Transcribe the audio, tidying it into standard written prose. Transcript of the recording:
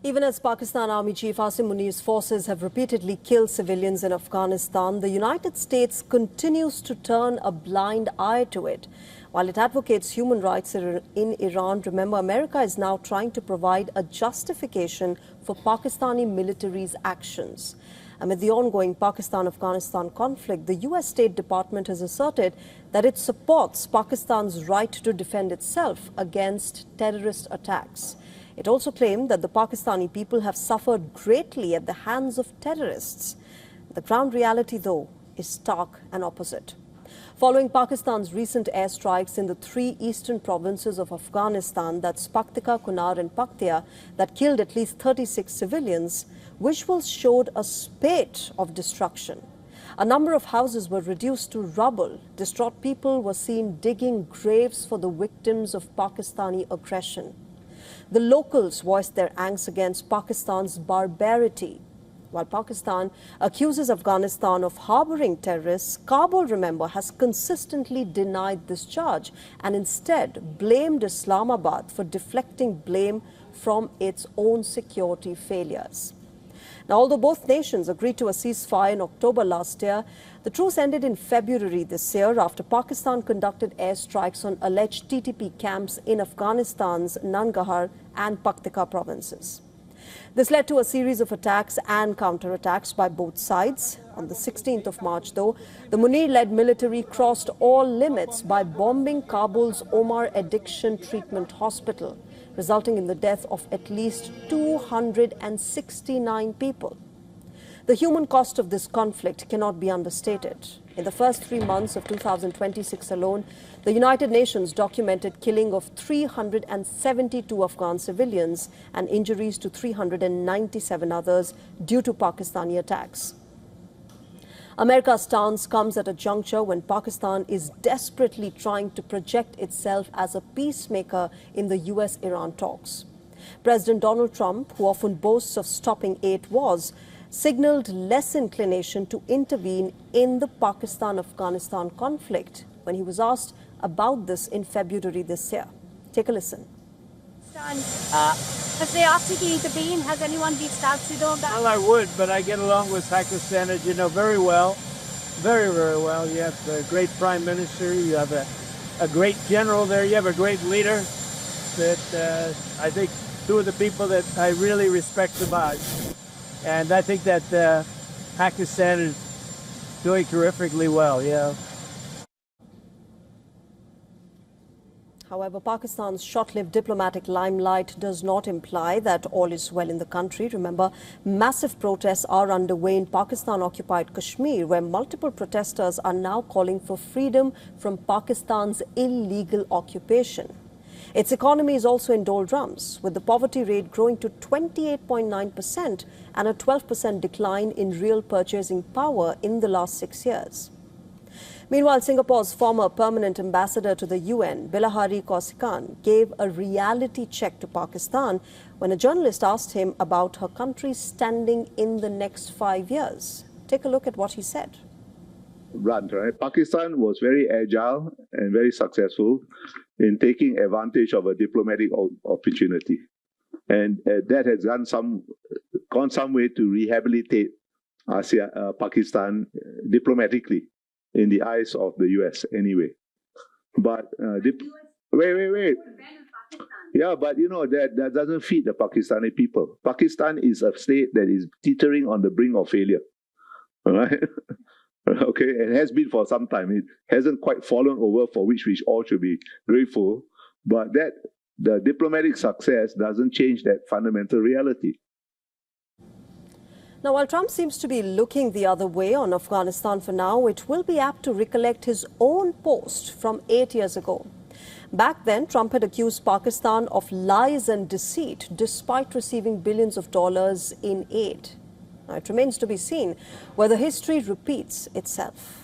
Even as Pakistan Army Chief Asim Munir's forces have repeatedly killed civilians in Afghanistan, the United States continues to turn a blind eye to it. While it advocates human rights in Iran, remember, America is now trying to provide a justification for Pakistani military's actions. Amid the ongoing Pakistan-Afghanistan conflict, the U.S. State Department has asserted that it supports Pakistan's right to defend itself against terrorist attacks. It also claimed that the Pakistani people have suffered greatly at the hands of terrorists. The ground reality, though, is stark and opposite. Following Pakistan's recent airstrikes in the three eastern provinces of Afghanistan, that's Paktika, Kunar and Paktia, that killed at least 36 civilians, visuals showed a spate of destruction. A number of houses were reduced to rubble. Distraught people were seen digging graves for the victims of Pakistani aggression. The locals voiced their angst against Pakistan's barbarity. While Pakistan accuses Afghanistan of harboring terrorists, Kabul, remember, has consistently denied this charge and instead blamed Islamabad for deflecting blame from its own security failures. Now, although both nations agreed to a ceasefire in October last year, the truce ended in February this year after Pakistan conducted airstrikes on alleged TTP camps in Afghanistan's Nangarhar and Paktika provinces. This led to a series of attacks and counterattacks by both sides. On the 16th of March, though, the Munir-led military crossed all limits by bombing Kabul's Omar Addiction Treatment Hospital, resulting in the death of at least 269 people. The human cost of this conflict cannot be understated. In the first 3 months of 2026 alone, the United Nations documented killing of 372 Afghan civilians and injuries to 397 others due to Pakistani attacks. America's stance comes at a juncture when Pakistan is desperately trying to project itself as a peacemaker in the US-Iran talks. President Donald Trump, who often boasts of stopping 8 wars, signaled less inclination to intervene in the Pakistan-Afghanistan conflict when he was asked about this in February this year. Take a listen. Have they asked you to intervene? Has anyone reached out to you on that? Well, I would, but I get along with Pakistan, as you know, very well. Very, very well. You have a great prime minister. You have a great general there. You have a great leader that I think two of the people that I really respect the most. And I think that Pakistan is doing terrifically well, yeah. However, Pakistan's short-lived diplomatic limelight does not imply that all is well in the country. Remember, massive protests are underway in Pakistan-occupied Kashmir, where multiple protesters are now calling for freedom from Pakistan's illegal occupation. Its economy is also in doldrums, with the poverty rate growing to 28.9% and a 12% decline in real purchasing power in the last 6 years. Meanwhile, Singapore's former permanent ambassador to the UN, Bilahari Kausikan, gave a reality check to Pakistan when a journalist asked him about her country's standing in the next 5 years. Take a look at what he said. Right. Pakistan was very agile and very successful in taking advantage of a diplomatic opportunity. And that has gone some way to rehabilitate Pakistan diplomatically in the eyes of the US anyway. But wait. Yeah, but you know, that doesn't feed the Pakistani people. Pakistan is a state that is teetering on the brink of failure. All right? Okay, it has been for some time. It hasn't quite fallen over, for which we all should be grateful. But the diplomatic success doesn't change that fundamental reality. Now, while Trump seems to be looking the other way on Afghanistan for now, it will be apt to recollect his own post from 8 years ago. Back then, Trump had accused Pakistan of lies and deceit despite receiving billions of dollars in aid. Now, it remains to be seen whether history repeats itself.